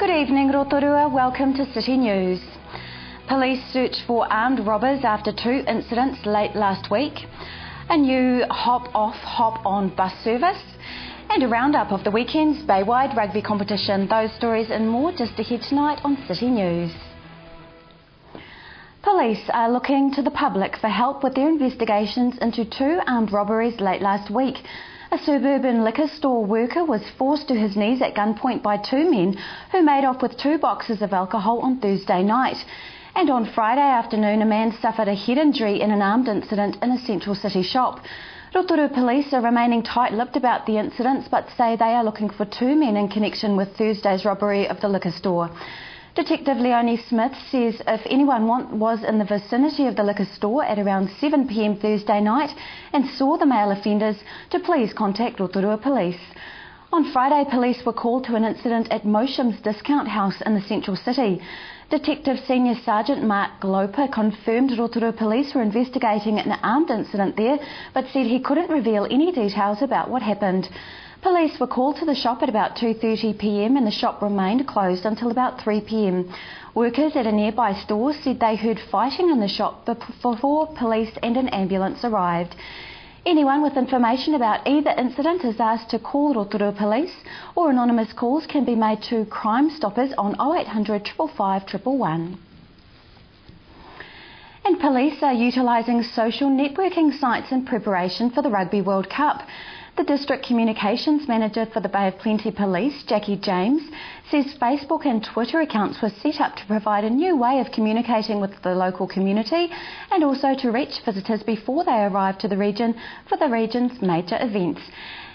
Good evening, Rotorua. Welcome to City News. Police search for armed robbers after 2 incidents late last week, a new hop-off, hop-on bus service, and a roundup of the weekend's Baywide rugby competition. Those stories and more just ahead tonight on City News. Police are looking to the public for help with their investigations into 2 armed robberies late last week. A suburban liquor store worker was forced to his knees at gunpoint by 2 men who made off with 2 boxes of alcohol on Thursday night. And on Friday afternoon, a man suffered a head injury in an armed incident in a central city shop. Rotorua police are remaining tight-lipped about the incidents but say they are looking for 2 men in connection with Thursday's robbery of the liquor store. Detective Leonie Smith says if anyone was in the vicinity of the liquor store at around 7 p.m. Thursday night and saw the male offenders, to please contact Rotorua Police. On Friday, police were called to an incident at Mosham's Discount House in the central city. Detective Senior Sergeant Mark Gloper confirmed Rotorua Police were investigating an armed incident there, but said he couldn't reveal any details about what happened. Police were called to the shop at about 2:30 p.m. and the shop remained closed until about 3 p.m. Workers at a nearby store said they heard fighting in the shop before police and an ambulance arrived. Anyone with information about either incident is asked to call Rotorua Police, or anonymous calls can be made to Crime Stoppers on 0800 555 111. And police are utilising social networking sites in preparation for the Rugby World Cup. The District Communications Manager for the Bay of Plenty Police, Jackie James, says Facebook and Twitter accounts were set up to provide a new way of communicating with the local community and also to reach visitors before they arrive to the region for the region's major events.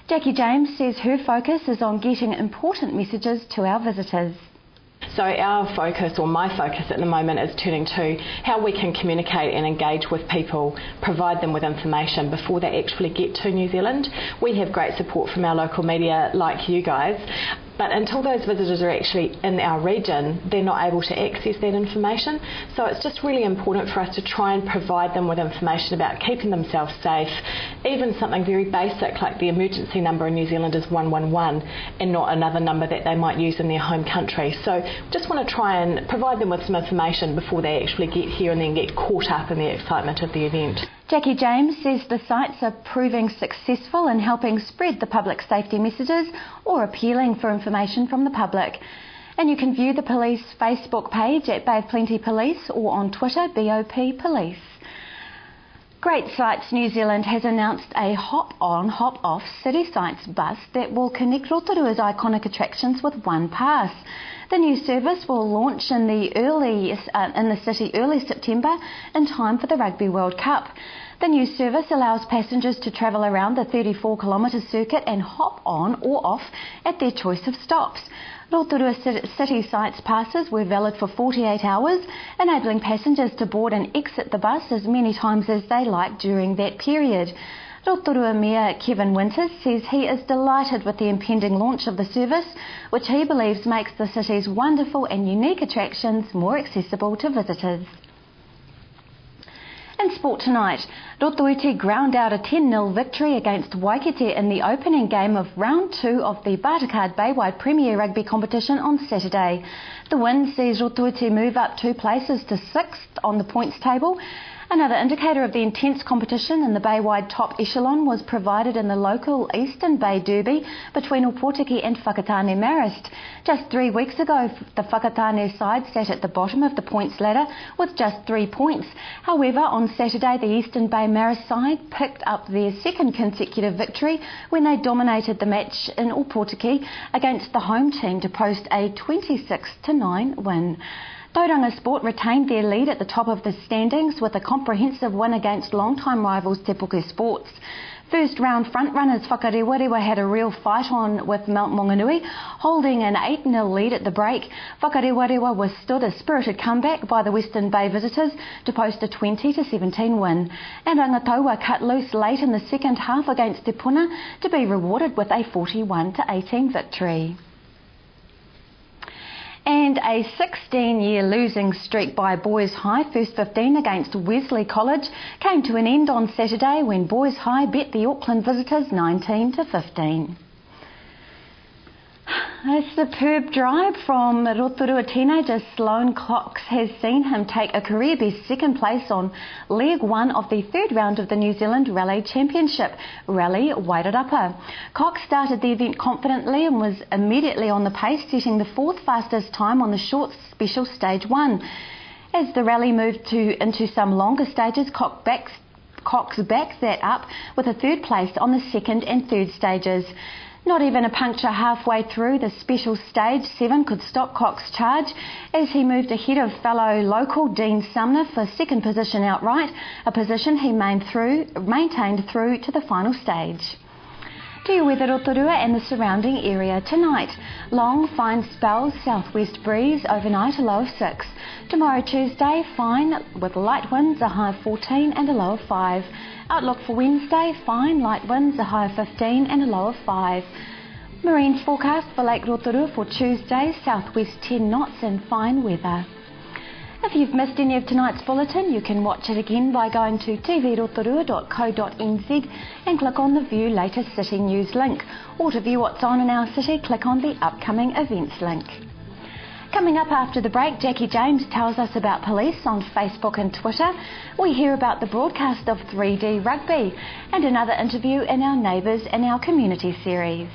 Jackie James says her focus is on getting important messages to our visitors. So our focus, or my focus at the moment, is turning to how we can communicate and engage with people, provide them with information before they actually get to New Zealand. We have great support from our local media like you guys, but until those visitors are actually in our region, they're not able to access that information. So it's just really important for us to try and provide them with information about keeping themselves safe. Even something very basic like the emergency number in New Zealand is 111 and not another number that they might use in their home country. So just want to try and provide them with some information before they actually get here and then get caught up in the excitement of the event. Jackie James says the sites are proving successful in helping spread the public safety messages or appealing for information from the public. And you can view the police Facebook page at Bay of Plenty Police or on Twitter, BOP Police. Great Sites New Zealand has announced a hop-on, hop-off City Sites bus that will connect Rotorua's iconic attractions with one pass. The new service will launch in the city early September in time for the Rugby World Cup. The new service allows passengers to travel around the 34-kilometre circuit and hop on or off at their choice of stops. Rotorua City Sites passes were valid for 48 hours, enabling passengers to board and exit the bus as many times as they like during that period. Rotorua Mayor Kevin Winters says he is delighted with the impending launch of the service, which he believes makes the city's wonderful and unique attractions more accessible to visitors. In sport tonight, Rotoiti ground out a 10-0 victory against Waikite in the opening game of round 2 of the Bartercard Baywide Premier Rugby competition on Saturday. The win sees Rotoiti move up 2 places to 6th on the points table. Another indicator of the intense competition in the Baywide top echelon was provided in the local Eastern Bay Derby between Opotiki and Whakatane Marist. Just 3 weeks ago, the Whakatane side sat at the bottom of the points ladder with just 3 points. However, on Saturday, the Eastern Bay Marist side picked up their 2nd consecutive victory when they dominated the match in Opotiki against the home team to post a 26-9 win. Tauranga Sport retained their lead at the top of the standings with a comprehensive win against long-time rivals Te Puke Sports. First round front-runners Whakarewarewa had a real fight on with Mount Maunganui, holding an 8-0 lead at the break. Whakarewarewa withstood a spirited comeback by the Western Bay visitors to post a 20-17 win. And Rangataua cut loose late in the second half against Te Puna to be rewarded with a 41-18 victory. And a 16-year losing streak by Boys High First 15 against Wesley College came to an end on Saturday when Boys High beat the Auckland visitors 19-15. A superb drive from Rotorua teenager Sloane Cox has seen him take a career best second place on leg one of the third round of the New Zealand Rally Championship, Rally Wairarapa. Cox started the event confidently and was immediately on the pace, setting the fourth fastest time on the short special stage one. As the rally moved into some longer stages, Cox backed that up with a third place on the second and third stages. Not even a puncture halfway through the special stage 7 could stop Cox's charge as he moved ahead of fellow local Dean Sumner for second position outright, a position he maintained through to the final stage. To your weather, Rotorua and the surrounding area tonight. Long, fine spells, southwest breeze, overnight a low of 6. Tomorrow Tuesday, fine with light winds, a high of 14 and a low of 5. Outlook for Wednesday, fine, light winds, a high of 15 and a low of 5. Marine forecast for Lake Rotorua for Tuesday, southwest 10 knots and fine weather. If you've missed any of tonight's bulletin, you can watch it again by going to tvrotorua.co.nz and click on the View Latest City News link. Or to view what's on in our city, click on the Upcoming Events link. Coming up after the break, Jackie James tells us about police on Facebook and Twitter. We hear about the broadcast of 3D Rugby and another interview in our Neighbours in Our Community series.